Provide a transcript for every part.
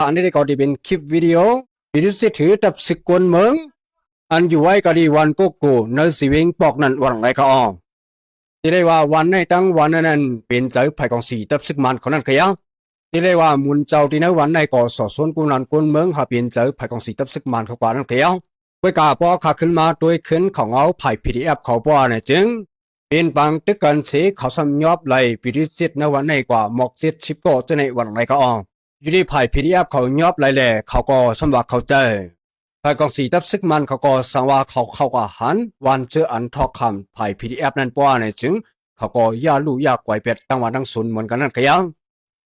อันนี้ก็จะเป็นคลิปวิดีโอวิดีโอถือตับสิกวนเมืองอันอยู่ไว้ก็ดีวันก็กูเนื้อสิวิงปอกนั่นวันไรก็อ๋อที่ได้ว่าวันในตั้งวันนั้นเป็นใจภัยของสีตับสิกมันคนนั้นก็ยังที่ได้ว่ามุนเจ้าที่ในวันในก็สอดส่วนกุนันกุนเมืองหาเป็นใจภัยของสีตับสิกมันเขากว่านั้นก็ยังไว้กาปอขาขึ้นมาโดยขึ้นของเอาไผ่ PDF เขาป้อเนี่ยจึงเป็นบางตึกกันสีเขาสำยอบไหลวิดีโอในวันในกว่าหมอกเจ็ดชิปโกจะในวันไรก็อ๋ออยู่ที่ไผ่ PDF เขายอบไหลแหล่เขาก็สำหรับเขาใจไผ่กองสีตับซึกมันเขาก็สังว่าเขาก็หันวันเจออันทอกคำไผ่ PDF นั้นป้อเนี่ยจึงเขาก็ย่าลู่ย่าไกวเป็ดตั้งวันตั้งศูนย์เหมือนกันนั่นก็ยัง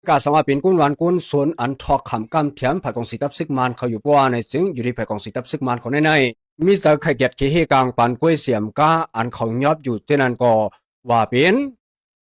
กาสังว่าเป็นกุนวันกุนศูนย์อันทอกคำกำเทียมไผ่กองสีตับซึกมันเขาอยู่ป้อเนี่ยจึงอยู่ที่ไผ่กองสีตับซึกมันเขาในมีเจอไข่เกียดขี้เฮกลางปันกล้วยเสียมก้าอันเขายอบอยู่เจนั้นก็ว่าเป็น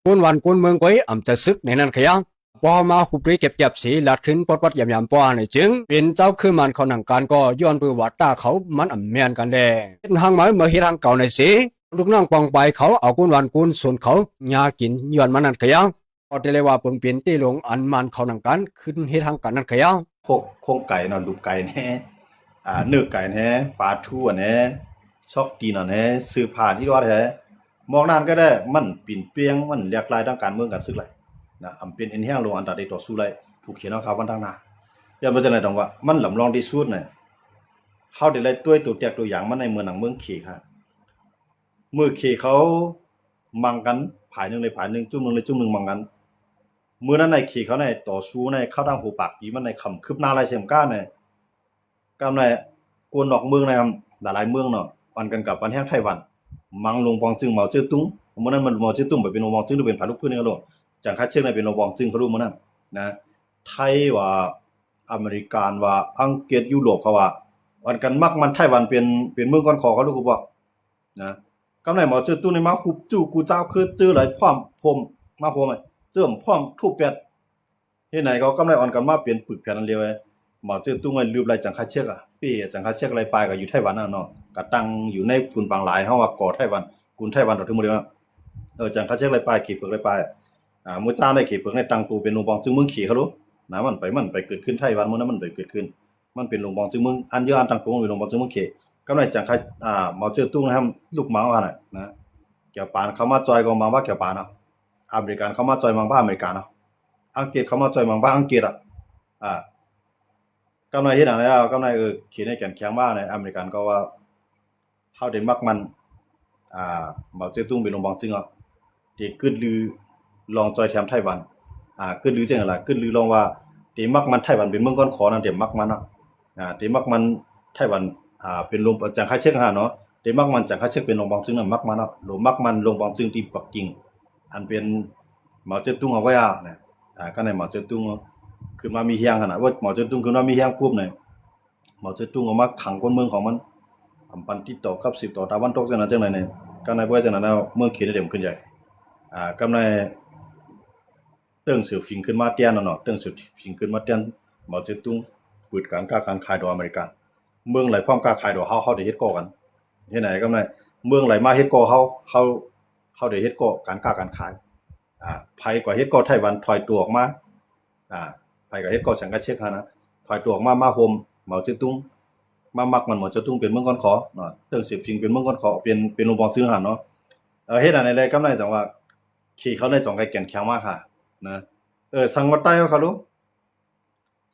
กุนวันกุนเมืองกล้วยอ่ำจะซึกในนั้นก็ยังพอมาหุบด้วยเก็บสีหลัดขึ้นปดยำป้อในจึงเป็นเจ้าคือมันเขาหนังการก็ย้อนไปวัดตาเขามันอ่ำเมียนกันแดเป็นหางไม้เมื่อเฮ็ดทางเก่าในสีลูกน้องปองไปเขาเอากุนวันกุนส่วนเขายากินย้อนมันนั่นก็ยังพอได้เลยว่าเพิ่งเปลี่ยนตีลงอันมันเขาหนังการขึ้นเฮ็ดทางกันนั่นก็ยังโคงไก่นอนลูกไก่แน่เนื้อไก่แน่ปลาทูแน่ช็อกตีนแน่ซื้อผ่านที่ว่าแท้มองนานก็ได้มันปิ่นเปียงมันเรียกลายทางการเมืองกันซึกไรนะอำเป็นเอ็นแห้งลงอันตรายต่อสู้ไรถูกเขียนเอาข่าววันทางหน้าอย่ามาจะไหนตรงว่ามันหลำลองที่สุดเนี่ยเขาได้เลยตัวแตกตัวอย่างมันในเมืองหนังเมืองเขค่ะเมื่อเขเขามังกันผายหนึ่งเลยผายหนึ่งจุ่มหนึ่งเลยจุ่มหนึ่งมังกันเมื่อนั้นในเขเขาในต่อสู้ในเข้าทางหูปากอีมันในคำคืบหน้าลายเสียมก้าเนี่ยกำในกวนนอกเมืองในหลายเมืองเนาะวันกันกับวันแห้งไต้หวันมังลงปองจึงเหมาเจ้าตุ้งเมื่อนั้นมันเหมาเจ้าตุ้งแบบเป็นมองจึงหรือเป็นผาลูกพื้นนี่ก็รู้จังคัดเชือกในเป็นมองจึงเขารู้เมื่อนั้นนะไทยว่าอเมริกันว่าอังกฤษยุโรปเขาว่าวันกันมักมันไต้หวันเป็นเมืองก่อนขอเขาลูกกูบอกนะกำในเหมาเจ้าตุ้งในมาคุบจู่กูเจ้าคือเจอหลายพร้อมพรมมาพรมเจิมพร้อมทุบเป็ดที่ไหนเขากำในอ่อนกันมาเปลี่ยนปึกแผ่นนั้นเรียวไว้หมอเจ้าตุ้งไอ้ลืมอะไรจังคัดเชือกอ่ะพี่จังคัดเชือกอะไรปลายก็อยู่ไต้หวันน่ะเนาะกะตั้งอยู่ในฝุ่นบางหลายเฮาว่าก่อไต้หวันกุนไต้หวันถึงมื้อเดียวจังคัดเชือกอะไรปลายขี่เผือกอะไรปลายมื้อจ้าได้ขี่เผือกในตังตูเป็นโรงบองจึงเมืองขี่เขารู้นะมันไปเกิดขึ้นไต้หวันมื้อนั้นมันไปเกิดขึ้นมันเป็นโรงบองจึงเมืองอันเยอะอันตังตูเป็นโรงบองจึงเมืองขี่กำในจังคัดหมอเจ้าตุ้งนะครับลูกหมาว่าน่ะนะเกี่ยวปานเขามาจอยก็มาว่าเกี่ยวปานเนาะอเมริกันเขามาจอยมังบ้าอเมริกันเนาะอังกฤษเขามาจอยมังบ้าอังกฤษกำไรเฮ็ดหยังแล้วกำไรเขียนให้แก่นแข็งว่าในอเมริกันก็ว่าเฮาได้มักมันเหมาเจ๋อตุ้งเป็นลงบองจึงที่กึดลือลองจอยแถมไต้หวันกึดลือจังล่ะกึดลือลองว่าที่มักมันไต้หวันเป็นเมืองก่อนขอนั่นเดี๋ยวมักมันเนาะที่มักมันไต้หวันเป็นลงจังค่าเช็คเนาะที่มักมันจังค่าเช็คเป็นลงบองจึงนั่นมักมันเนาะหรือมักมันลงบองจึงที่ปักกิ่งอันเป็นเหมาเจ๋อตุ้งเอาไว้นะก็ในเหมาเจ๋อตุ้งขึ้นมามีเฮียงขนาดว่าหมอเจ้าตุ้งขึ้นมามีเฮียงปุ๊บเนี่ยหมอเจ้าตุ้งเอามาขังคนเมืองของมันปันติดต่อกับ10ต่อตะวันตกจังนั้นจังไหนเนี่ยก็ในบ่จังนั้นเมืองเขตได้เด่มขึ้นใหญ่ก็ในเติ้งสือฟิงขึ้นมาเตียนเนาะเติ้งสือฟิงขึ้นมาเตียนหมอเจ้าตุ้งเปิดการค้าการขายดอกอเมริกันเมืองไหลพร้อมค้าขายดอกเฮาได้เฮ็ดก่อกันที่ไหนก็ในเมืองไหลมาเฮ็ดก่อเฮาได้เฮ็ดก่อการค้าการขายไผกว่าเฮ็ดก่อไต้หวันถอยตัวออกมาไปกับเฮ็ดก็สังกัดเช็คหานะถอยตัวออกมาโฮมเหมาเจ้าตุ้งมามักมันเหมาเจ้าตุ้งเป็นเมืองก่อนขอเนาะเติ้งสิบฟิงเป็นเมืองก่อนขอเป็นโรงบองซื้อหาเนาะเฮ็ดอันใดๆกำไรจังว่าขี่เขาได้จ่องไก่แก่นแข็งมากค่ะนะสังวัดใต้เขารู้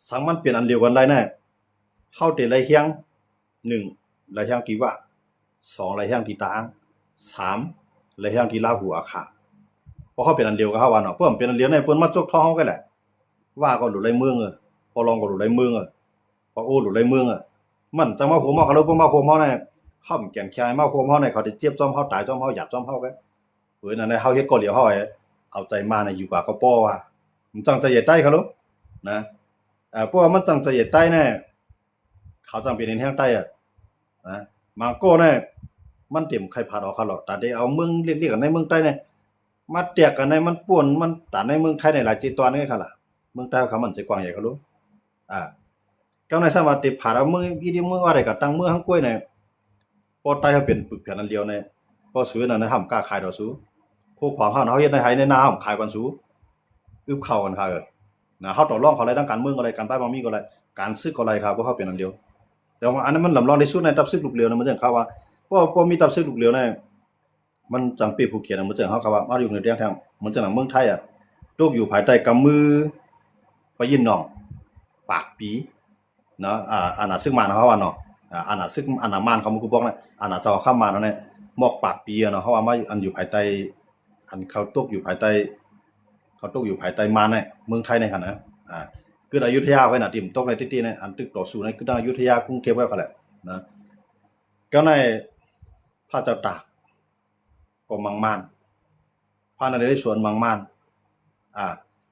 สังมันเปลี่ยนอันเดียวกันได้แน่เฮาได้ไรเฮียง1ไรเฮียงที่ว่า2ไรเฮียงที่ตาง3ไรเฮียงที่ลาหูอาคาเพราะเขาเป็นอันเดียวกับเฮาว่าเนาะเพิ่นเป็นอันเดียวเนี่ยเพิ่นมาจกท้องเฮาก็แหละว่าก็หลุดไรเมืองพอลองก็หลุดไรเมืองพอโอ้หลุดไรเมืองมันจังมาโหมเฮาเขารู้บ่มาโหมเฮาเนี่ยค่ำแก่นแค่มาโหมเฮาเนี่ยเขาได้เจ็บจ้อมเฮาตายจ้อมเฮาหยาบจ้อมเฮาก็นั่นน่ะเฮาเฮ็ดก็เหลียวเฮาเอาใจมาเนี่ยอยู่กว่าเขาป้อว่ามันจังใจใหญ่ใต้เขารู้นะเพราะว่ามันจังใจใหญ่ใต้แน่เขาจังเป็นแห่งใต้นะมังโก้เนี่ยมันเต็มไข่ผัดออกเขาหรอกแต่ได้เอาเมืองเรียกกันในเมืองใต้เนี่ยมาแตกกันในมันป่วนมันตาในเมืองไทยในหลายจิตตอนนี่ค่ะล่ะเมืองใต้เขามันจะกว้างใหญ่เขารู้ก็ในสามารถติผ่านเอาเมืองอีดีเมืองอะไรก็ตั้งเมืองทั้งกล้วยเนี่ยพอใต้เขาเป็นปึกแผ่นอันเดียวเนี่ยพอซื้อนั่นนะห้ามกล้าขายดอกซื้อโคขวางเฮาเฮาเฮ็ดในไห้ในนาขายวันซื้ออึบเข้ากันค่ะนะเฮาต่อรองเขาอะไรดังการเมืองอะไรกันใต้บ่มีก็อะไร การซึกก็ไรครับบ่เฮาเป็นอันเดียวแต่ว่าอันนั้นมันลำลองที่สุดในตับซึกลูกเรือนะมันจังเขาว่าบ่มีตับซึกลูกเรือเนี่ยมันจังปีภูเก็ตมันจังเฮาครับว่ามาอยู่ในเรื่องทางมันจังเมืองไทยตกอยู่ภายใต้กำมือไปยินน้องปากปีเนาะอาณาซึกมานเขาว่าเนาะอาณาซึกอาณามานเขามันกูบอกนะอาณาเจ้าข้ามมาเนาะเนี่ยหมอกปากปีเนาะเขาว่ามาอันอยู่ภายใต้อันเขาตกอยู่ภายใต้เขาตกอยู่ภายใต้มานเนี่ยเมืองไทยในหั่นนะคืออยุธยาไว้น่ะติ่มตกในติๆเนี่ยอันตึกต่อสู้ในคืออยุธยากรุงเทพไว้ก็แหละนะก็ในพระเจ้าตากก็มังมานพระนเรศวรมังมาน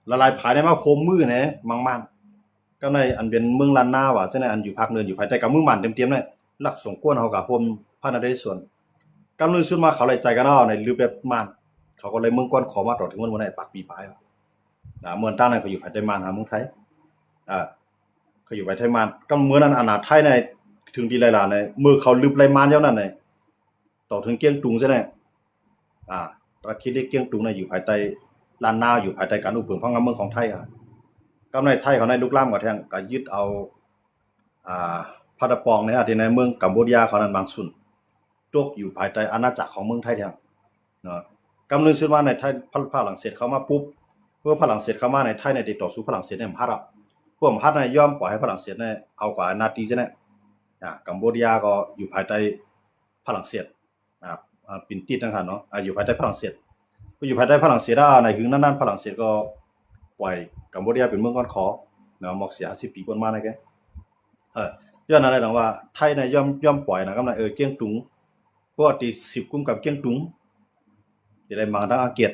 ละลายภายในมาโคมมือเนี่ยมังมานก็ในอันเป็นเมืองล้านนาว่าจังได๋อันอยู่ภาคเหนืออยู่ภายใต้กับเมืองมันเต็มๆเนี่ยลักสงกวนเฮาก็โฮมพระนเรศวรกำนึงสุดมาเขาเลยใจกันเอาในลือแบบมานเขาก็เลยเมืองก้อนขอมาต่อถึงมันบ่ได้ปากปีปลายเมืองต้านนั้นเขาอยู่ภายใต้มานหาเมืองไทยเขาอยู่ภายใต้มานก็เมื่อนั้นอาณาไทยในถึงที่หลายๆในมือเขาลืบไล่มานยาวนั้นในต่อถึงเกียงตุงซะเนี่ยตะคิดเรียกเกียงตุงน่ะอยู่ภายใต้ล้านนาอยู่ภายใต้การอุปถัมภ์ของเมืองของไทยกำในไทยเขาในลุกลามก็แทงก็ยึดเอาพาตะปองเนี่ยที่ในเมืองกัมพูชาเขานั้นบางส่วนตกอยู่ภายใต้อาณาจักรของเมืองไทยแทงเนาะกำนึงซึ่งว่าในไทยฝรั่งเศสเข้ามาปุ๊บเพื่อฝรั่งเศสเข้ามาในไทยในติดต่อสู้ฝรั่งเศสเนี่ยฮัดพวกฮัดเนี่ยยอมปล่อยให้ฝรั่งเศสเนี่ยเอากว่านาทีซะเนี่ยกัมพูชาก็อยู่ภายใต้ฝรั่งเศสปินติดทั้งคันเนาะอยู่ภายใต้ฝรั่งเศสก็อยู่ภายใต้ฝรั่งเศสในคือนั้นฝรั่งเศสก็ปล่อยกัมพูชาเป็นเมืองก้อนขอเนาะหมอกเสีย10 ปีก่อนมานะแกย้อนอะไรดังว่าไทยเนี่ยย่อมปล่อยนะกำลังเกียงตุงเพราะว่าตี10กุมกับเกียงตุงจะได้มาทางอังกฤษ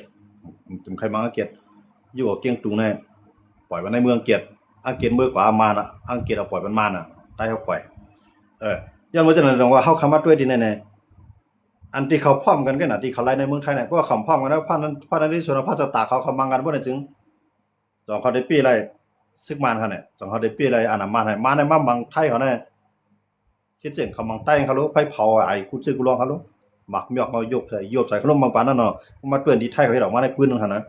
ถึงใครมาอังกฤษอยู่กับเกียงตุงเนี่ยปล่อยไว้ในเมืองอังกฤษเมื่อกว่ามานะอังกฤษเอาปล่อยมันมานะใต้เฮาปล่อยย้อนว่าจังนั้นดังว่าเฮาคำว่าด้วยดีแน่อันที่เขาพร้อมกันก็น่ะที่เขาไล่ในเมืองไทยเนี่ยเพราะว่าเขาพร้อมกันแล้วพระนั้นที่ส่วนพระเจ้าตากเขามังกันบ่ได้จึงจองเขาได้ปีไรซึกมานเขาเนี่ยจองเขาได้ปีไรอาณามานให้มาในมามังไทยเขาเนี่ยคิดจังเขามังใต้เขารู้ไผเผาไอ้กูชื่อกูร้องเขารู้หมักหยอกเอายกใส่ขนมบางปานนั่นเนาะมาเปื้อนที่ไทยเขาเฮ็ดออกมาในปืนนึงหั่นนะ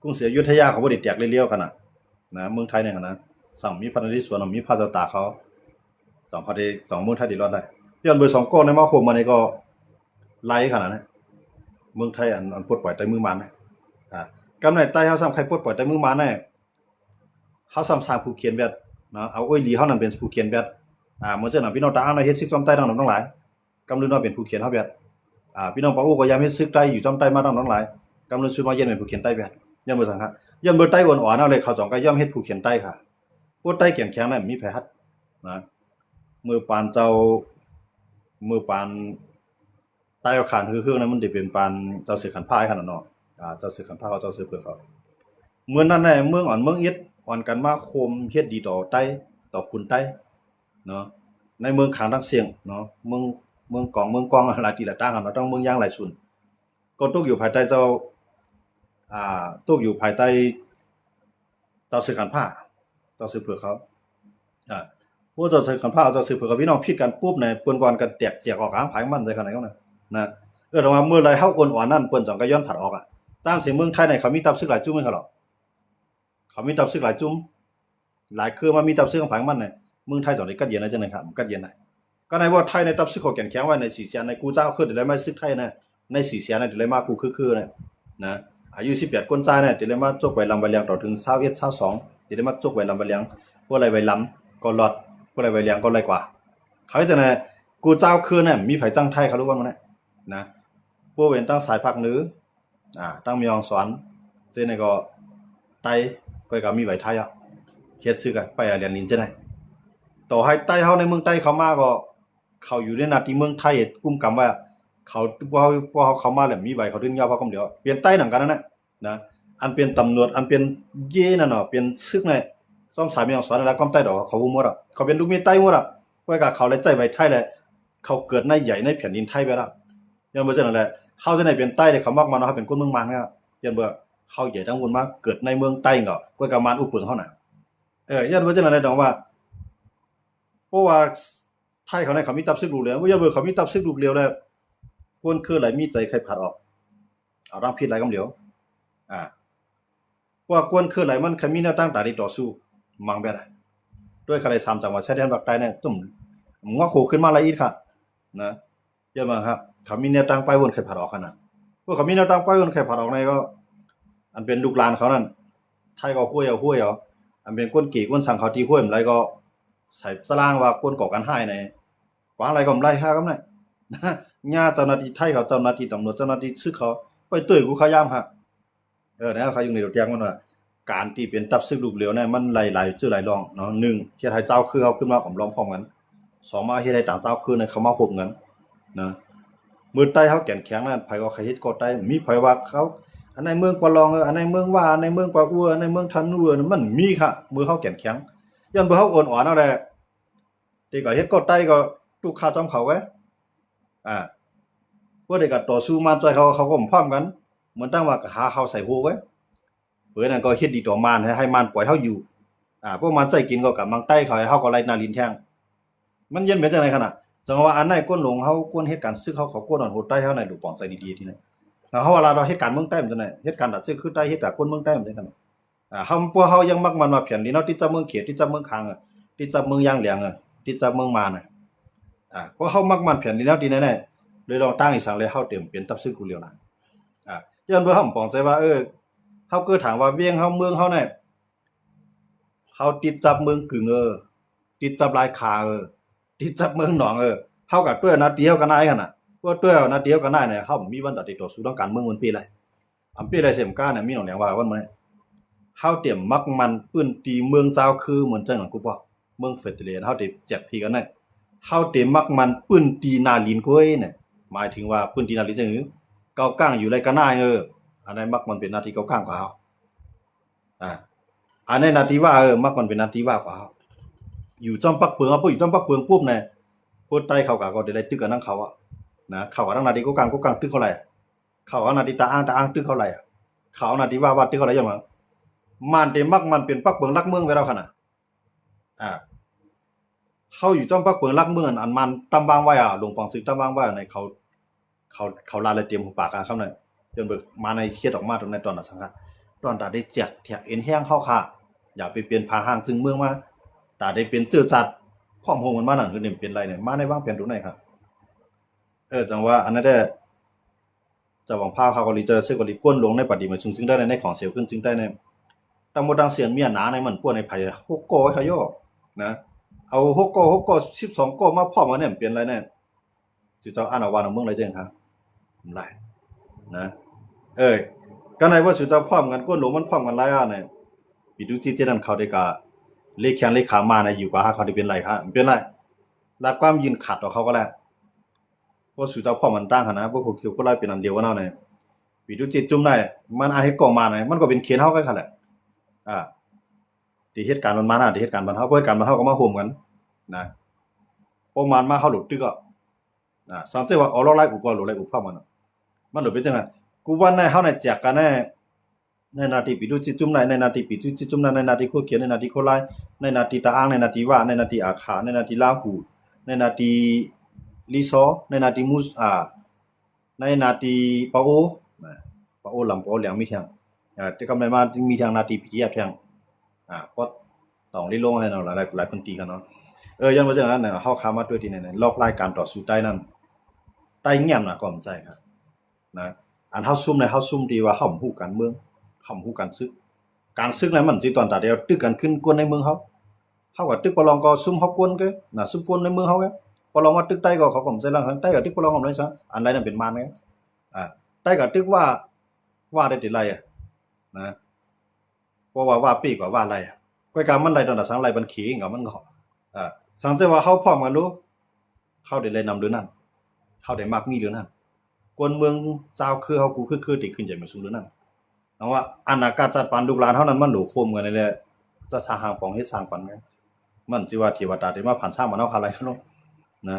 กรุงศรีอยุธยาเขาบ่ได้แตกเลี้ยวๆกันน่ะนะเมืองไทยเนี่ยหั่นนะสั่งมีพระนเรศวรมีพระเจ้าตากเขาจองเขาได้2เมืองไทยได้รอดได้ย้อนเบอร์2ก้อนในมาโคมมานี่ก็ไล่ขนาดนั้นเมืองไทยอันปลดปล่อยใต้มือมารนะกำในใต้เฮาซ้ำใครปลดปล่อยใต้มือมารน่ะเฮาซ้ำสร้างผู้เขียนแบบเนาะเอาอ้อยหลีเฮานั่นเป็นผู้เขียนแบบเหมือนจังนั้นพี่น้องตาเอาในเฮ็ดซึกจอมใต้ทั้งหลายกำลือน้อยเป็นผู้เขียนเฮาแบบพี่น้องปาโอ้ก็ยามเฮ็ดซึกใต้อยู่จอมใต้มาทั้งหลายกำลือสุดมาเย็นเป็นผู้เขียนใต้แบบย่อมบ่สังค่ะย่อมเบอร์ใต้อ่อนๆเอาเลยเขาจองก็ย่อมเฮ็ดผู้เขียนใต้ค่ะผู้ใต้แข็งๆนั่นมีไผฮัดนะมือปานเจ้ามือปานใต้เอาขานคือๆนั้นมันสิเป็นปานเจ้าเสือขันพายคั่นน่ะเนาะเจ้าเสือขันพายเขาเจ้าเสือเผือกเขาเมื่อนั้นแหละเมืองอ่อนเมืองอิดอ่อนกันมาโคมเฮ็ดดีต่อใต้ต่อคุณใต้เนาะในเมืองขางทั้งเสียงเนาะเมืองกองหลายที่หลายต่างกันเนาะต้องเมืองย่างหลายส่วนก็ตกอยู่ภายใต้เจ้าตกอยู่ภายใต้เจ้าเสือขันพาเจ้าเสือเผือกเขาพวกเจ้าเสือขันพาเจ้าเสือเผือกกับพี่น้องผิดกันปุ๊บเนี่ยเปิ้นก่อนกันแตกแจกออกหางผายมันได้ขนาดนั้นนะแต่ว่าเมื่อไรเฮาอ่อนๆนั่นเปิ้นจังก็ย้อนผัดออกจ้างเสียเมืองไทยเนี่ยเขามีตับซึกหลายจุ้มเหมือนกันหรอเขามีตับซึกหลายจุ้มหลายคือมามีตับซึกของผายมันเนี่ยเมืองไทยจังได้กัดเย็นได้จังได๋ครับกัดเย็นได้ก็ในว่าไทยในตับซึกของแก่นแข็งไว้ใน4เสียนในกูเจ้าคือได้มาซึกไทยนะใน4เสียนได้เลยมากูคือๆนะอายุ18คนจ่ายเนี่ยได้มาจกไว้ลำไว้เลี้ยงต่อถึง21 22ได้มาจกไว้ลำไว้เลี้ยงบ่ไรไว้ลำก็รอดบ่ไรไว้เลี้ยงก็ไรกว่าเขาจังได๋กูเจ้าคือเนี่ยมีไผจังไทยเขารู้ว่ามันนะพวกเว้นตั้งสายภาคเหนือตั้งมีองสอนเส้นนี่ก็ไต้ก็มีไว้ไทยเฮ็ดซึกไปเรียนนินจังได๋ต่อให้ใต้เฮาในเมืองใต้เขามาก็เขาอยู่ในหน้าที่เมืองไทยกุมกำว่าเขาบ่เฮาเข้ามาแล้วมีใบเขาถึงยาวพอคำเดียวเปลี่ยนใต้หนังกันนั่นนะอันเป็นตำรวจอันเป็นเย่นั่นเนาะเป็นซึกในซ่อมสายมีองสอนแล้วก็ใต้ดอกเขาฮู้หมดเขาเป็นลูกมีใต้หมดก็เขาเลยใจไว้ไทยแหละเขาเกิดในใหญ่ในแผ่นดินไทยไปแล้วยันบ่จังนั้นแหละเขาจะได้เป็นใต้เขามักมาเนาะเขาเป็นคนเมืองมันครับยันบ่เขาใหญ่ทั้งคนมาเกิดในเมืองใต้เนาะก็กับมานอุปเปิงเฮาน่ะยันบ่จังนั้นแหละดอกว่าเพราะว่าไทยเขาในเขามีตับซึกลูกเหลียวบ่ยันบ่เขามีตับซึกลูกเหลียวแล้วคนคือหลายมีใจใครผัดออกเอาร่างผิดหลายกำเหลียวเพราะว่ากวนคือหลายมันมีแนวตั้งตาดีต่อสู้มังแบบ ด้วยคะแนน3จังหวัดชายแดนภาคใต้เนี่ยตุ่มงอโคขึ้นมาละอีกค่ะนะเยอะมากครับเขามีแนวตั้งไปวนไข่ผัดออกขนาดพวกเขามีแนวตั้งไปวนไข่ผัดออกในก็อันเป็นลูกหลานเขานั่นไทยก็ห้วยเอาอันเป็นก้นกี่ก้นสั่งเขาที่ห้วยอะไรก็ใส่สลางว่าก้นก่อกันให้ในกว่าอะไรก็ไล่ค่าก็ไม่ญาเจ้าหน้าที่ไทยเขาเจ้าหน้าที่ตำรวจเจ้าหน้าที่ซึกเขาไปตื้อกูเขาย่ำครับนะเขาอยู่ในตัวแจ้งมันว่าการที่เป็นตับซึกลูกเหลียวเนี่ยมันหลายๆชื่อหลายรองเนาะ1เฮ็ดให้เจ้าคือเขาขึ้นมาผมร้องพร้อมกัน2มาเฮ็ดให้ต่างเจ้าคือในเขามาคบกันนะมือใต้เขาแก่นแข็งนั่นไผก็ใครเฮ็ดก็ใต้มีไผว่าเขาอันในเมืองปะลองอันในเมืองว่าอันในเมืองปะอัวอันในเมืองทันนัวมันมีค่ะมือเขาแก่นแข็งย้อนบ่เขาอ่อนๆเอาแหละที่ก็เฮ็ดก็ใต้ก็ตุกคาจอมเขาไว้พวกเด็กก็ต่อสู้มาใจเขาก็พร้อมกันเหมือนตั้งว่าหาเขาใส่หูไว้เพิ่นนั่นก็เฮ็ดดีต่อมารให้มารปล่อยเฮาอยู่พวกมันใจกินก็กับมังใต้เขาให้เฮาก็ไล่หน้าลิ้นแท่งมันเย็นเป็นจังได๋คั่นน่ะจังว่าอันไหนก้นหลงเฮาก้นเฮ็ดการซึกเขาก้นอันโหดใต้เฮาไหนดูปองใส่ดีๆทีนั้นแล้วเฮาเวลาเราเฮ็ดการเมืองใต้มันจังได๋เฮ็ดการดัดซึกคือใต้เฮ็ดกับคนเมืองใต้มันจังซั่นเฮาพวกเฮายังมักมันมาเพียนนี่เนาะที่จับเมืองเขตที่จับเมืองคางที่จับเมืองย่างเหลียงที่จับเมืองมานพวกเฮามักมันเพียนนี่แล้วที่ไหนๆเลยลองตั้งอีสังเลยเฮาเตรียมเป็นตับซึกกูเลียวนะย้อนบ่เฮาปองใจว่าเฮาเกิดถามว่าเวียงเฮาเมืองเฮาเนี่ยเฮาติดจับเมืองกึ่งติดจับลายคาติดจับเมืองหนองเฮากับตัวนาเดียวกันได้กันน่ะว่าตัวนาเดียวกันได้เนี่ยเฮามีวันติดต่อสู้ต้องการเมืองมันปีไรอำปีไรเสมก้าเนี่ยมีหนองแหลงว่าวันมื้อนี้เฮาเตรียมมักมันปื้นตีเมืองเจ้าคือเหมือนจังของกูบ่เมืองเฟดเลียนเฮาได้แจกพี่กันได้เฮาเตรียมมักมันปื้นตีนาลินกวยเนี่ยหมายถึงว่าปื้นตีนาลินจังเกาก้างอยู่ไรกันได้อันนั้นมักมันเป็นหน้าที่เกาก้างกว่าเฮาอันนี้นาทีว่ามักมันเป็นนาทีว่ากว่าอยู่จอมปักเปืองเอาปุ๊บอยู่จอมปักเปืองปุ๊บเนี่ยพูดใต้เขาก็ได้ตึกกันนั่งเขานะเขาทั้งนาทีก็กลางตึกเขาไหร่เขานาทีตาอ้างตึกเขาไหร่เขานาทีว่าตึกเขาไหร่ยังมั้งมันเต็มมักมันเป็นปักเปืองรักเมืองไว้แล้วขนาดเขาอยู่จอมปักเปืองรักเมืองอันมันตำบางไว้ลงปองซึกตำบางไว้ในเขาลาเลยเตรียมหูปากเขาหน่อยจนเบิกมาในเครียดออกมาตรงในตอนนั้นสังกัดตอนตาได้แจกแถกเอ็นแห้งเข้าค่ะอย่าไปเปลี่ยนพาห้างจึงเมืองมาตาได้เป็นเจือจัดพร้อมโฮมันมานั่นคือเป็นไรเนี่ยมาในว่างเปลี่ยนตรงไหนครับจังว่าอันนั้นได้จะหวังพาเขาก็รีเจอซื้อก็รีก้นลงในปฏิมาซึ่งได้ในของเสียวขึ้นจึงได้ในตั้งหมดดังเสียงเมียหนาในมันป้วนในไผ6กอเขาย่อนะเอา6กอ12กอมาพร้อมกันเนี่ยเปลี่ยนไรเนี่ยสิเจ้าอ่านเอาว่าเมืองไรจังครับไรนะก็ในว่าสุจะพร้อมกันก้นหลวงมันพร้อมกันหลายเนี่ยปีดูที่นั้นเขาได้กะเลขแข้งเลขขามาในอยู่กว่าเขาได้เป็นไรครับเป็นไรแล้วความยืนขัดต่อเขาก็แล้วว่าสุจะพร้อมมันตั้งนะพวกเขาคิวก็ไล่เป็นอันเดียวกันเนาะเนี่ยปีดูจิตจุ่มได้มันอาเฮ็ดกองมาเนี่ยมันก็เป็นเขียนเฮากันแหละที่เหตุการณ์มันมาที่เหตุการณ์มันเฮาเพื่อการมันเฮาก็มาโฮมกันนะประมาณมาเฮาหลุดตึกก็สังเกตว่าเอาเราไล่อุปก็หลุดไล่อุปเข้ามันหลุดเป็นจังไงกูว่าในเฮาในแจกกันในนาทีปีดูจิจุ่มในนาทีปีดูจิจุ่มในนาทีโคเขียนในนาทีโคไลในนาทีตาอ้างในนาทีว่าในนาทีอาขาในนาทีลาหูในนาทีลิซอในนาทีมูสในนาทีปาโอลำปาโอเหลียงมีเทียงแต่กำไรมามีเทียงนาทีปีเทียบเทียงเพราะต้องลิลงให้เนาะหลายพื้นที่กันเนาะยันว่าจังนั้นเนี่ยเฮาค้ามาด้วยที่ไหนรอบรายการต่อสู้ใต้นั้นใต้เงียบน่ะก็มั่นใจครับนะอันเฮาซุ่มในเฮาซุ่มดีว่าเฮาฮู้การเมืองเฮาฮู้การซึกนั้นมันสิตอนตาเดียวตึกกันขึ้นกวนในเมืองเฮาก็ตึกปลองก็ซุ่มเฮากวนก็น่ะซุ่มกวนในเมืองเฮาก็ปลองว่าตึกใต้ก็เขาก็ใจลังทางใต้ก็ตึกปลองก็เลยซะอันใดนั้นเป็นมารใต้ก็ตึกว่าได้ติไรนะเพราะว่าปีกว่าไรก้อยการมันไรตอนน่ะสังไรบันขี้ก็มันก็สังใจว่าเฮาพร้อมกันรู้เฮาได้เลยนำหรือนั่นเฮาได้มักมีหรือนั่นกวนเมืองเจ้าคือเฮากูคือติขึ้นใจมาสูงหรือนั่นเอาว่าอันการจัดปันลูกหลานเฮานั้นมันหลูโคมกันนี่แหละจะสร้างหางปองเฮ็ดสร้างปันกันมันสิว่าเทวดาที่มาผ่านสร้างมันเอาคาไรเนาะนะ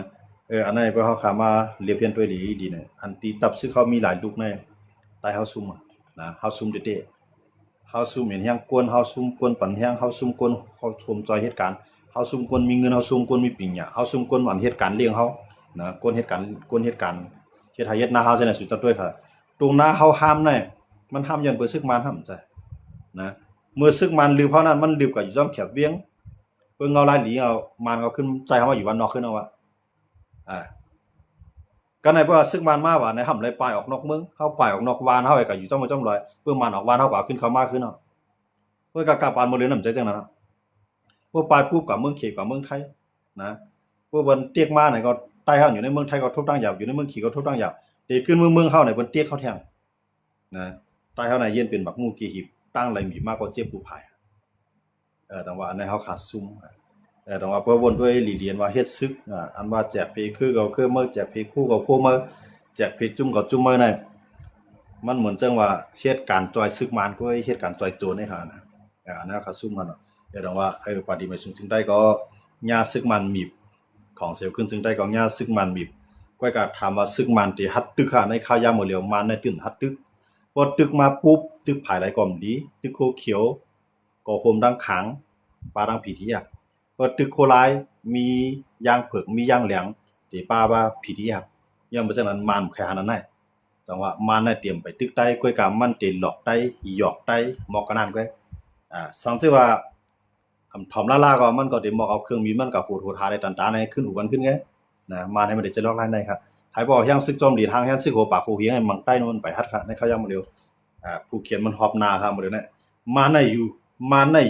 อันนั้นเพราะเฮาขามาเรียบเรียนตัวดีเนี่ยอันตีตับซึ่งเขามีหลายลูกในใต้เฮาซุ่มนะเฮาซุ่มเด้ๆเฮาซุ่มเห็นแฮงกวนเฮาซุ่มกวนปันแฮงเฮาซุ่มกวนเฮาชมจอยเหตุการณ์เฮาซุ่มกวนมีเงินเฮาซุ่มกวนมีปิ่งหยาเฮาซุ่มกวนหวานเหตุการณ์เลี้ยงเฮานะกวนเหตุการณ์เฮ็ดให้เฮ็ดนาเฮาจังได๋สุดจัดด้วยค่ะตรงนาเฮาห้ามแน่มันห้ามยันเปิดซึกมันห้ามใจนะเมื่อซึกมันลือเพราะนั้นมันลือกับอยู่จ้อมแขบเวียง เพิ่งเอาลายหลีเอามันเขาขึ้นใจเขามาอยู่วันนอกขึ้นเอาวะก็ในเพื่อซึกมันมาว่าในห่ำไรปลายออกนอกเมืองเข้าปลายออกนอกวานเข้าไปกับอยู่จ้องมาจ้องลอยเพื่อมันออกวานเข้ากับขึ้นเขามาขึ้นเอาเพื่อกากาปานโมเดลน้ำใจจังนั้นพวกปลายปุ๊บกับเมืองเขตกับเมืองไทยนะพวกบนเตียกมาเนี่ยก็ใต้เขาอยู่ในเมืองไทยก็ทุบตั้งหยาบอยู่ในเมืองขี่ก็ทุบตั้งหยาบเด็กขึ้นเมืองเข้าในบนเตียกเขาแทงนะใต้เขาในเย็นเป็นบักมูกีหิบตั้งไรมีมากกว่าเจ็บปูพายแต่ว่าในเขาขาดซุ้มแต่ว่าเพื่อวนด้วยหลีเลียนว่าเฮ็ดซึกอันว่าแจกเพคือก็คือเมื่อแจกเพคู่ก็คู่เมื่อแจกเพจุ่มก็จุ่มเมื่อนั่นมันเหมือนจังว่าเฮ็ดการจอยซึกมันก็เฮ็ดการจอยโจรให้หานะอันนั้นขาดซุ้มมันแต่ว่าปาดีไม่สูงจึงได้ก็ญาซึกมันมีของเสียวขึ้นจึงได้ก็ญาซึกมันมีก็ก็ถามว่าซึกมันที่ฮัดตึกในข้าวยามหมดเหลียวมันในตื่นฮัดตึกพอตึกมาปุ๊บตึกภายไหลก่อมดีตึกโคเขียวก็โคมดังขังปลาดังผีที่พอตึกโคลายมียางเผือกมียางเหลียงที่ป้าว่าผีที่ย่อมเพราะฉะนั้นมันแค่หานั้นได้จังว่ามันได้เตรียมไปตึกใต้ก้อยกามันเตหลอกใต้หยอกใต้หมอกกระนั้นก็สังเกตว่าถอมล่าก็มันก็เตหมอกเอาเครื่องมีมันก็โหดหาได้ตันๆในขึ้นหูกันขึ้นไงนะมาให้มันได้จะลอกลายได้ครับหายบ่ย่างซึกจอมดีทางย่างซึกโหปากโหเฮียงให้มังใต้นู่นไปฮัดค่ะในเขาย่างมาเร็วผู้เขียนมันหอบนาครับมาเร็วเนี่ยมาในอ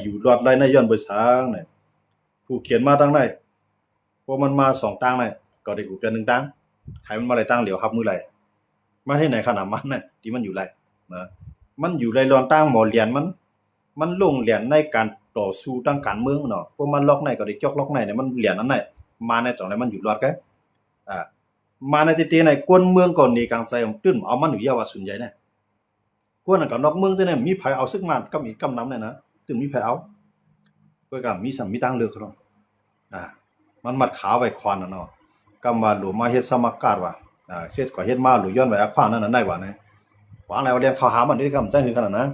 ยู่รอดไรในย้อนเบอร์ช้างเนี่ยผู้เขียนมาตั้งได้พอมันมา2ตั้งได้ก็ได้อุปเป็น1ตั้งให้มันมาได้ตั้งเหลียวครับมือไหลมาที่ไหนขนาดมันน่ะที่มันอยู่ไรนะมันอยู่ไรรอนตั้งหมอเหรียญมันลงเหรียญในการต่อสู้ทางการเมืองเนาะพวกมันล็อกในก็ได้จอกล็อกในเนี่ยมันเหรียญนั้นไหนมาในจังได๋มันอยู่รอดกะมาในติในกวนเมืองก่อนนี่กลางไสตื้นเอามันอยู่ยาว่าส่วนใหญ่เนี่ยกวนกับนอกเมืองจังได๋มีไผเอาซึกมันกับมีกำนำเนี่ยนะตึงมีไผเอาก็ก็มีสัมมีตั้งเลือกครับมันมัดขาไว้ควานน่ะเนาะกำว่าหลูมาเฮ็ดสมัครการว่าเฮ็ดก็เฮ็ดมาหลูย้อนไว้ควานนั้นได้ว่านะวางแล้วเรียนเข้าหามันได้กำจังคือขนาดนั้น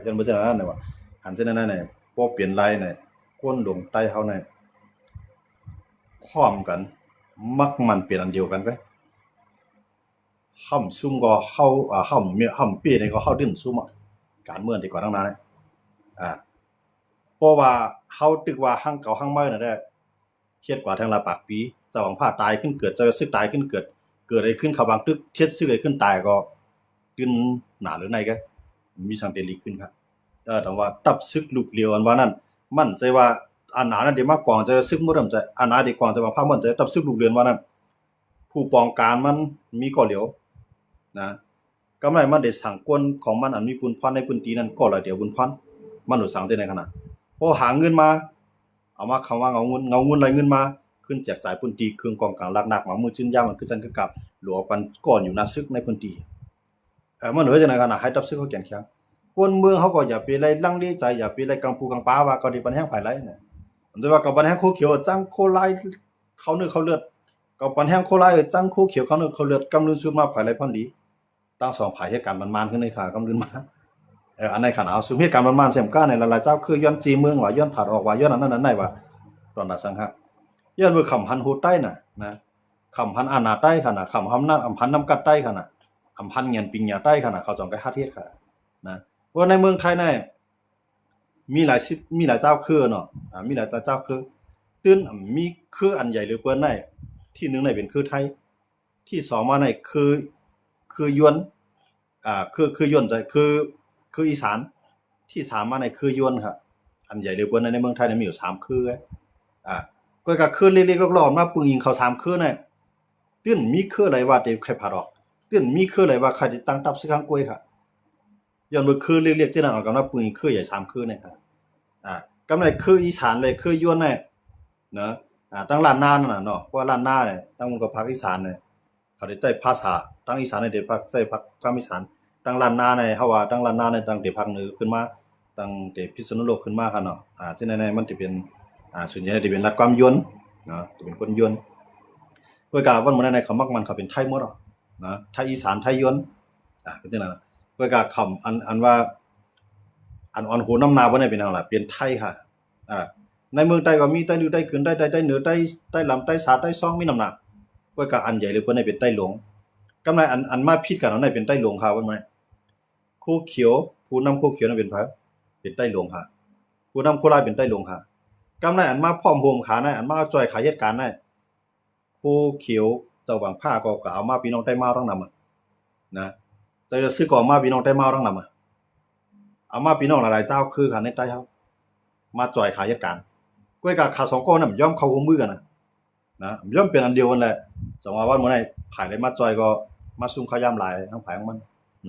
ยันบ่จังนั้นน่ะว่าอันจังนั้นน่ะพอเปลี่ยนลายน่ะก้นลงใต้เฮาน่ะพร้อมกันมักมันเป็นอันเดียวกันไปห่ำซุ่มก็เข้าห่ำปีนี่ก็เข้าดิ้นซุ่มการเมืองดีกว่าตั้งนานเพราะว่าเฮาตึกว่าหั่งเก่าหั่งใหม่น่ะได้เฮ็ดกว่าทางละปากปีเจ้าของผ้าตายขึ้นเกิดเจ้าซึกตายขึ้นเกิดอะไรขึ้นเขาบางตึกเฮ็ดซึกอะไรขึ้นตายก็ตื้นหน้าหรือในก็มีสังเตลีขึ้นครับแต่ว่าตับซึกลูกเลียวอันว่านั้นมั่นใจว่าอันหนานั้นเดี๋ยวมากองจะซึกบ่ดำใจอันหนาดีกว่าจะว่าพามันจะตับซึกลูกเรือนว่านั้นผู้ปองการมันมีก่อเหลียวนะกำไรมันได้สั่งกวนของมันอันมีปุนพรในพื้นที่นั้นก็ละเดียวบุญพรมันสั่งได้ในขณะพอหาเงินมาเอามาคำว่าเงาเงินไรเงินมาขึ้นแจกสายพื้นที่เครื่องกองกลางลักหนักหมามือจื้นยาวมันคือจังคือกับหลวปันก่อนอยู่นาซึกในพื้นที่มันเหลือจังได๋ขณะให้ตับซึกเขาแก่นแข็งคนเมืองเขาก็อย่าไปไล่ลังเลใจอย่าไปไล่กังปูกังปาว่าก็ดีปันแห้งภายไหลเนี่ยมันจะว่ากับปันแห้งโคเขียวจังโคลายเขาเนื้อเขาเลือดกับปันแห้งโคลายจังโคเขียวเขาเนื้อเขาเลือดกำลืนสุดมาภายไหลพันดีตั้ง2ภายเหตุการณ์มันๆขึ้นในขากำลืนมาอันในขณะเอาสุเหตุการณ์มันๆเสมก้าในหลายๆเจ้าคือย้อนจีเมืองว่าย้อนผาดออกว่าย้อนอันนั้นได้ว่าตอนน่ะสังหะย้อนมือขำพันโหใต้น่ะนะขำพันอาณาใต้ขนาดขำหำนาอำพันน้ำกัดใต้ขนาดอำพันเงียนปิงหยาใต้ขนาดเขาจองไป5เทศค่ะนะว่าในเมืองไทยเนี่ยมีหลายเจ้าคือเนาะมีหลายเจ้าคือตื้นมีคืออันใหญ่หรือเปิ้นได้ที่1ในเป็นคือไทยที่2มาในคือยวนคือยวนใจคืออีสานที่3มาในคือยวนครับอันใหญ่หรือเปิ้นในเมืองไทยเนี่ยมีอยู่3คือก็คือเล็กๆรอบๆมาปึงยิงเขา3คือเนี่ยตื้นมีคืออะไรว่าเต็มใครพาดออกตื้นมีคืออะไรว่าใครที่ตั้งตับซึกข้างกล้วยค่ะย้อนบ่คือเรียกๆจังนั้นเอากันว่าปืนคือใหญ่3คือเนี่ยครับกำไรคืออีสานเลยคือยวนเนี่ยเนาะตั้งล้านนานั่นน่ะเนาะเพราะล้านนาเนี่ยตั้งมันก็ภาคอีสานเนี่ยเขาได้ใช้ภาษาตั้งอีสานได้ภาคใช้ภาคอีสานตั้งล้านนาเนี่ยเฮาว่าตั้งล้านนาเนี่ยตั้งแต่ภาคเหนือขึ้นมาตั้งแต่พิษณุโลกขึ้นมาค่ะเนาะฉะนั้นมันสิเป็นส่วนใหญ่สิเป็นรัฐความยวนเนาะสิเป็นคนยวนโดยการว่ามันในคำมักมันเขาเป็นไทยหมดนะไทยอีสานไทยยวนเป็นจังนั้นโดยการคำอันว่าอันอ่อนโหน้ำนาบ่ได้เป็นจังล่ะเป็นไทยค่ะในเมืองใต้ก็มีใต้อยู่ใต้ขึ้นใต้เหนือใต้ลำใต้สาใต้ซ่องมีน้ำหนักก็ก็อันใหญ่เลยเพิ่นได้เป็นใต้หลวงกำไรอันมาผิดกันอันไหนเป็นใต้หลวงค่ะว่ามั้ยโคเขียวผู้นำโคเขียวนั้นเป็นไผเป็นใต้หลวงค่ะผู้นำโคราชเป็นใต้หลวงค่ะ กำในอันมาพร้อมโฮมขาในอันมาจอยขายเหตุการณ์ได้ผู้เขียวเจ้าบางผ้าก็เอามาพี่น้องใต้มาทั้งนำนะจะซื้อก่อมาพี่น้องใต้มาทั้งนำเอามาพี่น้องหลายๆเจ้าคือขาในใต้เฮามาจอยขายเหตุการณ์ก้วยกับขา2ก้อนน่ะย่อมเข้าร่วมมือกันนะย่อมเป็นอันเดียวกันแหละจังว่ามื้อไหนขายได้มาจอยก็มาซุ่มข้าวยามหลายทั้งภายของมัน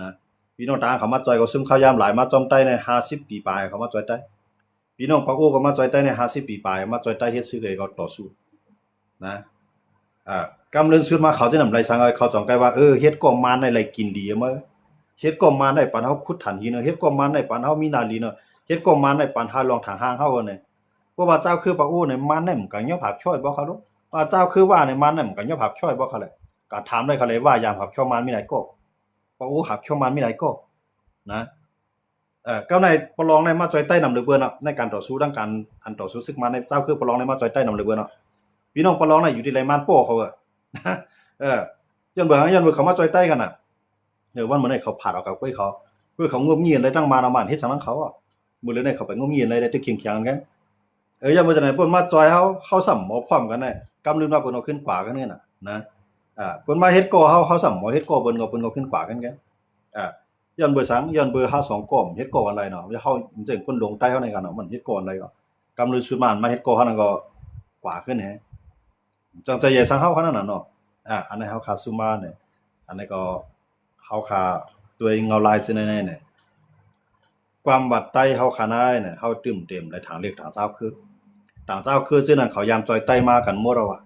นะพี่น้องตาเขามาจอยก็ซุ่มข้าวยามหลายมาจอมใต้ใน50ปีปลายเขามาจอยใต้พี่น้องปากโอ้ก็มาจอยใต้ใน50ปีปลายมาจอยใต้เฮ็ดซื้อก็ต่อสู้นะกำเรินซื้อมาเขาจะนำไรสังเขาจ้องใกล้ว่าเฮ็ดก็มาได้ไรกินดีมั้ยเฮ็ดก็มาได้ปานเฮาขุดถันหินเฮ็ดก็มาได้ปานเฮามีนาลีเนาะเฮ็ดก็มาได้ปานหาลองทางห้างเฮาเนี่ยเพราะว่าเจ้าคือปากโอ้เนี่ยมันได้มันก็ยอมผับช่วยบ่เขารู้ว่าเจ้าคือว่าเนี่ยมันได้มันก็ยอมผับช่วยบ่เขาเลยก็ถามได้เขาเลยว่ายามผับช่วยมันมีหลายก็ปากโอ้ผับช่วยมันมีหลายก็นะก็ในประลองในมาจอยใต้นำเรือเบิ่นเนาะในการต่อสู้ดังการอันต่อสู้ซึกมาในเจ้าคือประลองในมาจอยใต้นำเรือเบิ่นเนาะพี่น้องประลองน่ะอยู่ที่ไรมันโป้เขาย้อนเบิ่งเขามาจอยใต้กันน่ะวันมื้อนี้เขาผาดเอากับกล้วยเขางมเงียนได้ตั้งมาประมาณเฮ็ดจังนั้นเขาอ่ะมื้อเลยได้เขาไปงมเงียนได้ตึกเคียงๆกันย้อนบ่จังได๋เพิ่นมาจอยเฮาซ้ำหมอพร้อมกันได้กำลืมว่าเพิ่นเอาขึ้นกว่ากันนี่น่ะนะเพิ่นมาเฮ็ดก่อเฮาซ้ำหมอเฮ็ดก่อเพิ่นก็ขึ้นกว่ากันย้อนเบอร์สังย้อนเบอร์52ก้อมเฮ็ดก่อกันไรเนาะเฮาจังคนลงใต้เฮาในกันเนาะมันเฮ็ดก่ออะไรก็กำลือสุดมานมาเฮ็ดก่อเฮานั่นก็กว่าขึ้นแฮจังใจใหญ่สังเฮาเขานั่นน่ะเนาะอันนี้เฮาคาสุมาเนี่ยอันนี้ก็เฮาคาตัวเงาลายซิแน่ๆเนี่ยความบัดใต้เฮาคานาเนี่ยเฮาตื่มเต็มในทางเรียกทางเจ้าคือทางเจ้าคือซื่อนั้นเขายามจอยใต้มากันหมดแล้วอ่ะ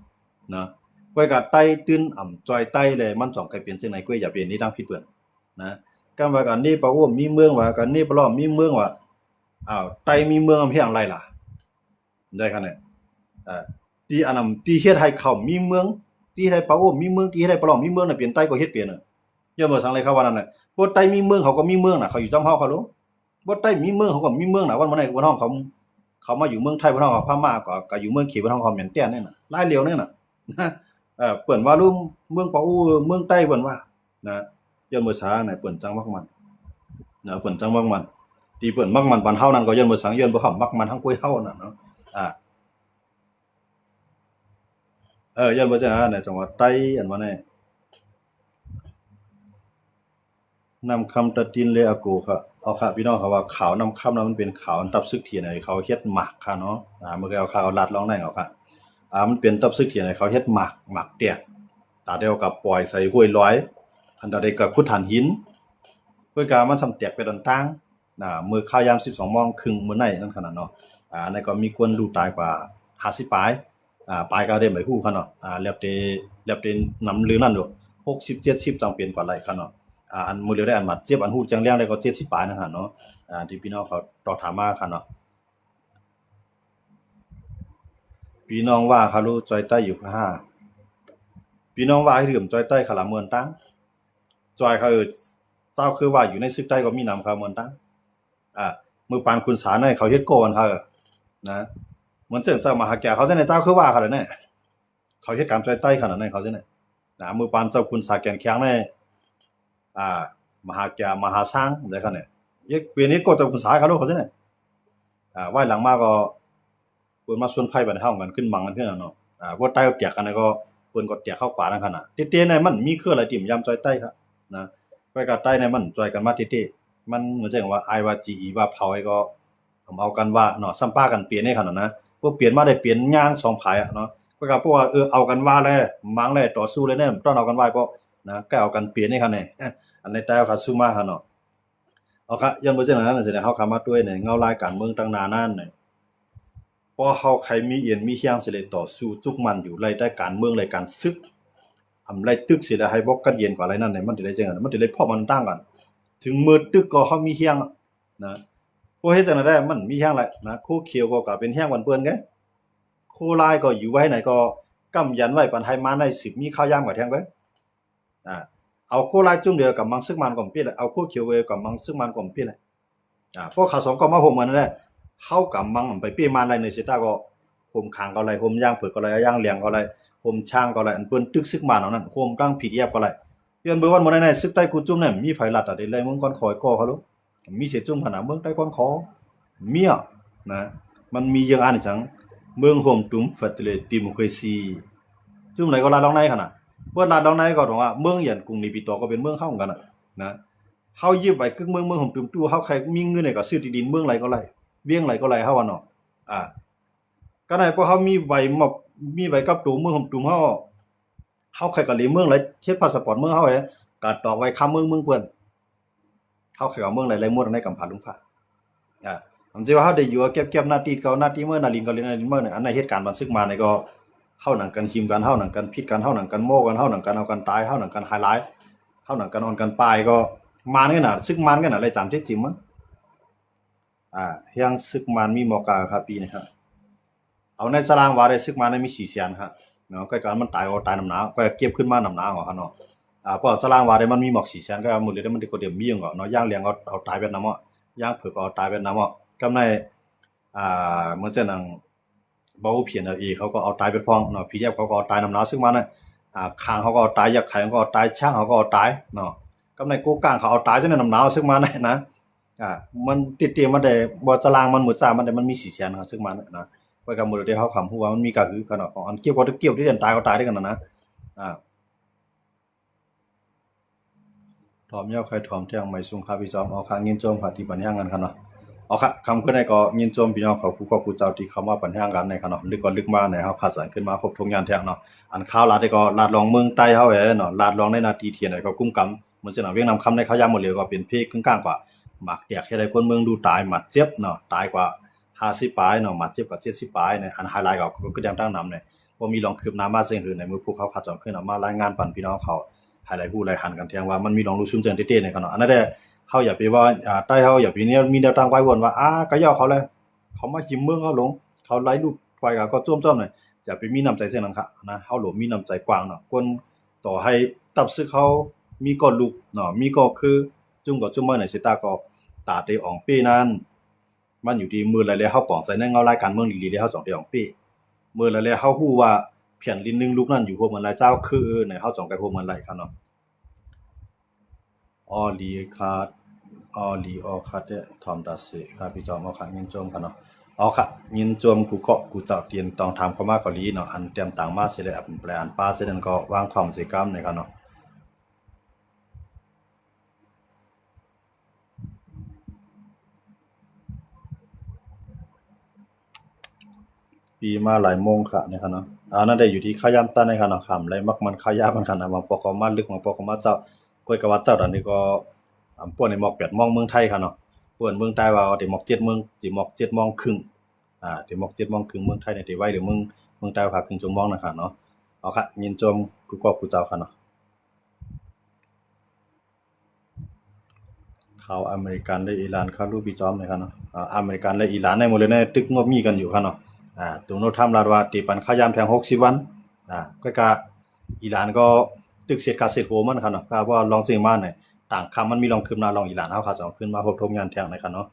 เนาะก้อยก็ใต้ตื้นจอยใต้เลยมันจ่องไกเป็นจังไหนก้อยอย่าเป็นนี่ดังผิดเปิ้นนะกันว่ากันนี่ปะโอ้มีเมืองว่ากันนี่ปะล้อมีเมืองว่าใต้มีเมืองอำเภออะไรล่ะได้คั่นเนี่ยที่อันนั้นที่เฮ็ดให้เขามีเมืองที่ให้ปะโอ้มีเมืองที่ให้ปะล้อมีเมืองน่ะเปลี่ยนใต้ก็เฮ็ดเปลี่ยนน่ะอย่าบ่สังเลยครับว่านั่นน่ะบ่ใต้มีเมืองเขาก็มีเมืองน่ะเขาอยู่จอมเฮาเขารู้บ่ใต้มีเมืองเขาก็มีเมืองน่ะวันมื้อไหนบ่ท้องเขามาอยู่เมืองไทยบ่ท้องพม่าก็อยู่เมืองเขบ่ท้องเขาเหมียนเตี้ยนี่น่ะหลายเหลียวนี่น่ะเปิ้นว่ารู้เมืองปะโอ้เมืองใต้เปิ้นว่านะย้อนมื้อช้าน่ะเปิ้นจังมักมันนะเปิ้นจังมักมันที่เปิ้นมักมันปานเฮานั่นก็ย้อนมื้อสังย้อนบ่เฮามักมันทั้งกล้วยเฮานั่นเนาะย้อนบ่จังเนี่ยจังหวัดใต้อันว่าแน่นำคำตะตินเลยอากูค่ะเอาค่ะพี่น้องเขาว่าขาวนำคำนั้นมันเป็นขาวตับซึกเถียนให้เขาเฮ็ดหมากค่ะเนาะมื้อก็เอาข่าวลัดลองได้เอาค่ะมันเป็นตับซึกเถียนให้เขาเฮ็ดหมากแตกตาเดียวกับปล่อยใส่ห้วยลอยอันใดก็ขุดฐานหินเพื่อการมันสำแตกไปต่างๆมื้อข้าวยาม 12:30 นมื้อไหนนั่นขนาดเนาะอันนั้นก็มีคนดูตายกว่า50ปลายปลายก็ได้ไม่ฮู้คั่นเนาะแล้วแต่นำลือนั่นโด60 70ต้องเปลี่ยนกว่าไรคั่นเนาะอันมื้อเดียวได้อันบาดเจ็บอันฮู้จังแรงได้ก็70ปลายนั่นหั่นเนาะที่พี่น้องเขาตอบถามมาคั่นเนาะพี่น้องว่าเขารู้จอยใต้อยู่ค่ะพี่น้องว่าให้ถึมจอยใต้ขะละเมือนตั้งจอยเขาเจ้าคือว่าอยู่ในซึกใต้ก็มีนำเขาเมือนตั้งมือปานคุณสาในเขาเฮ็ดโกกันเขานะเหมือนเจ้ามาหาแก่เขาจังได๋เจ้าคือว่าเขาเลยแน่เขาเฮ็ดการจอยใต้ขนาดนั้นเขาจังได๋มือปานเจ้าคุณสาแก่นแข็งในมหาแก่มหาสร้างได้คั่นเนี่ยอีกปีนี้ก็เจ้าคุณสาเขารู้เขาจังได๋ไว้หลังมาก็เปิ้นมาส่วนไผบัดเฮากันขึ้นมังกันเทื่อนั้นเนาะบ่ใต้เตียกกันก็เปิ้นก็เตียกเข้ากว่านั่นคั่นน่ะเต้ๆในมันมีคืออะไรติ่มยามจอยใต้ครับนะไว้ก็ใต้ในมันจอยกันมาเต้ๆมันเหมือนจังว่าอายว่าจีว่าเผาไอ้ก็เอากันว่าเนาะซ้ำป้ากันเปลี่ยนให้คั่นน่ะนะพวกเปลี่ยนมาได้เปลี่ยนย่าง2ผายเนาะก็พวกว่าเอากันว่าแลมังแลต่อสู้เลยแน่ต้องเอากันว่าก็นะก็เอากันเปลี่ยนให้คั่นแน่อันในแต่เขาสู้มาคั่นเนาะเอาค่ะย้อนบ่จังนั้นสิได้เฮาเข้ามาด้วยในเงาลายการเมืองตั้งนานนั้นน่ะพอเฮาใครมีเอียนมีเฮียงสิได้ต่อสู้จุกมันอยู่ไล่ได้การเมืองไล่การศึกไล่ตึกสิได้ให้บ่กันเย็นกว่าอะไรนั่นน่ะมันสิได้จังนั้นมันสิได้พอมันต่างกันถึงมือตึกก็เฮามีเฮียงนะบ่เฮ็ดจังได๋ได้มันมีเฮียงแหละนะคู่เขียวก็เป็นเฮียงวันเปิ้นไงคู่ลายก็อยู่ไว้ไหนก็กำยันไว้ปานให้มาใน10มีข้าวยามก็แทงไว้เอาคู่ลายจุ่มเดียวกับมังซึกมันก็เปลี่ยนแหละเอาคู่เขียวไว้กับมังซึกมันก็เปลี่ยนแหละพวกเขา2ก็มาโฮมกันนั่นแหละเฮากับมังไปเปลี่ยนมาในสิตาก็โฮมข้างก็ไรโฮมย่างเผือกก็ไรย่างเลียงก็ไรโฮมช่างก็ไรอันเปิ้นตึกซึกมันเอานั่นโฮมกลางผิดแยบก็ไรย้อนเบิ่ว่ามื้อนั้นซึกใต้กูจุ่มเนี่ยมีไผลัดได้เลยมึงก่อนคอยก่อเขาลูกมีเสียจุ่มขนาดเมืองใต้ก่อนขอมีนะมันมีอย่างอันจัง เมืองโฮมตุมฟัดเลยดิโมคราซีจุ่มไหนก็ลาดลองในขนาดว่าลาดลองในก็บอกว่าเมืองอย่างกรุงนิปิโตก็เป็นเมืองเข้ากันนะเฮายึดไว้กึ่งเมืองโฮมตุมตู้เฮาใครมีเงินเนี่ยก็ซื้อที่ดินเมืองไรก็ไรเวียงไรก็ไรเฮาว่าเนาะก็ได้เพราะเฮามีไว้มีไว้กับตัวเมืองโฮมตุมเฮาใครก็เลยเมืองไรเฮ็ดพาสปอร์ตเมืองเฮาไว้ก็ตอกไว้คำเมืองเปิ้นเฮาใครก็เมืองไรหมดในกำพาลุงฟ้าผมสิว่าเฮาได้อยู่เก็บหน้าที่เก่าหน้าที่เมื่อนาลินก็เล่นนาลินเมื่อเนี่ยอันในเหตุการณ์บันทึกมาเนี่ยก็เฮาหนังกันหิมกันเฮาหนังกันผิดกันเฮาหนังกันโม้กันเฮาหนังกันเอากันตายเฮาหนังกันไฮไลท์เฮาหนังกันออนกันปลายก็มานกันน่ะซึกมานกันน่ะเลยจำที่จริงมั้งเฮียงซึกมานมีหมอกาครับปีนะครับเอาในตารางว่าได้ซึกมานได้มี4แสนครับเนาะก็การมันตายก็ตายน้ำหนาวก็เก็บขึ้นมาน้ำหนาวเนาะเพราะตารางว่าได้มันมีหมอก4แสนก็หมดเลยได้มันก็เดี๋ยวมีอย่างเนาะย่างเลี้ยงเอาตายเวียดนามย่างเผือกเอาตายเวียดนามกำในเมื่อเจ้านังเบาเพียนเขาก็เอาตายไปพ้องเนาะพี่แยบเขาก็เอาตายน้ำหนาวซึ่งมันน่ะคางเขาก็เอาตายยักษ์ไข่เขาก็เอาตายช่างเขาก็เอาตายเนาะกำในโกกลางเขาเอาตายจนน้ำหนาวซึ่งมันนะมันติดเตียมันได้บ่ตารางมันหมดจ้ามันได้มันมี4แสนครับซึ่งมันนะไปกับมื้อที่เฮาคำฮู้ว่ามันมีก็คือกันเนาะของอันเกี่ยวกับเกี่ยวที่เดินตายก็ตายด้วยกันนะถอมยาวใครถอมเที่ยงไม่สูงครับพี่จอมเอาข้างยินโจมค่ะที่ปัญญากันครับเนาะเอาค่ะคำขึ้นในก็ยินโจมพี่น้องเขาผู้ก็ผู้เจ้าที่เขามาปัญญากันในครับเนาะลึกก็ลึกมาในเฮาคาดสารขึ้นมาครบทุกอย่างแท้เนาะอันข่าวลาดได้ก็ลาดรองเมืองใต้เฮาเนาะลาดรองในนาทีเทียนก็กุ้มกำเหมือนเสนอเวียงนำคำในเขายามหมดเลยก็เป็นเพกกลางกว่าหมักแดกแค่ได้คนเมืองดูตายหมัดเจ็บเนาะตายกว่า50ปลายเนาะหมัดเจ็บกว่า70ปลายในอันไฮไลท์ก็แดงตั้งนำเนี่ยบ่มีรองคืบหน้ามาซึ่งหือในมือผู้เขาคาดสอนขึ้นเอามารายงานปันพี่น้องเขาหลายๆผู้หลายหันกันเทียงว่ามันมีรองรู้ซุ่มเจิงเต้ๆในกันเนาะอันนั้นแหละเฮาอย่าไปว่าใต้เฮาอย่าไปเนี่ยมีแนวตั้งไว้วนว่าก็ย่อเขาเลยเขามาหิมเมืองเฮาหลงเขาไล่รูปไว้ก็จ้อมๆหน่อยอย่าไปมีน้ำใจเช่นนั้นค่ะนะเฮาหลงมีน้ำใจกว้างเนาะคนต่อให้ตับซึกเขามีก็ลูกเนาะมีก็คือจุ่มก็จุ่มมาในสิตาก็ตาเตอองปี้นั้นมันอยู่ที่มือหลายๆเฮาปองใจในเงารายการเมืองลีๆเฮา2เตอองปี้มือหลายๆเฮาฮู้ว่าเพียนลิ้นนึงลูกนั้นอยู่พวกมันหลายเจ้าคือในเฮา2ไปพวกมันหลายค่ะเนาะออลีคาดออลีออคาดทอมดัสครับพี่จอมเอาค่ะยินโจมกันเนาะเอาค่ะยินโจมกูเกาะกูเจ้าเตียนต้องถามเข้ามาเกาหลีเนาะอันเตรียมต่างมาสิได้แปลอันป้าสินั้นก็วางความสิกรรมในกันเนาะปีมาหลายโมงค่ะนะครับเนาะนั่นได้อยู่ที่ข้าวยามตันในค่ะเนาะคำไรมักมันข้าวยามมันค่ะนะบางปอกมาลึกบางปอกมาเจ้าก้อยกะว่าเจ้าดันนี้ก็ป่วนในหมอก8:00 นเมืองไทยค่ะเนาะป่วนเมืองใต้ว่าได้หมอก7:00 นสิหมอก7:30 นได้หมอก7:30 นเมืองไทยนี่สิไว้หรือเมืองใต้ว่าครึ่งชั่วโมงนะคะเนาะเอาค่ะยินจมกูก็กูเจ้าค่ะเนาะข่าวอเมริกันและอิหร่านเขารู้พี่จอมนะครับเนาะอเมริกันและอิหร่านในหมดเลยในตึกงบมีกันอยู่ค่ะเนาะตรงโน้นทำลาดว่าตีปันข้าวยามแทง60 วันก็กะอิหร่านก็ตึกเสร็จกาเสร็จโหมันค่ะเนาะก็ว่าลองซิงมาเนี่ยต่างคำมันมีลองคืบหน้าลองอิหร่านเฮาค่ะ2ขึ้นมาพบทบงานแทงในค่ะเนาะ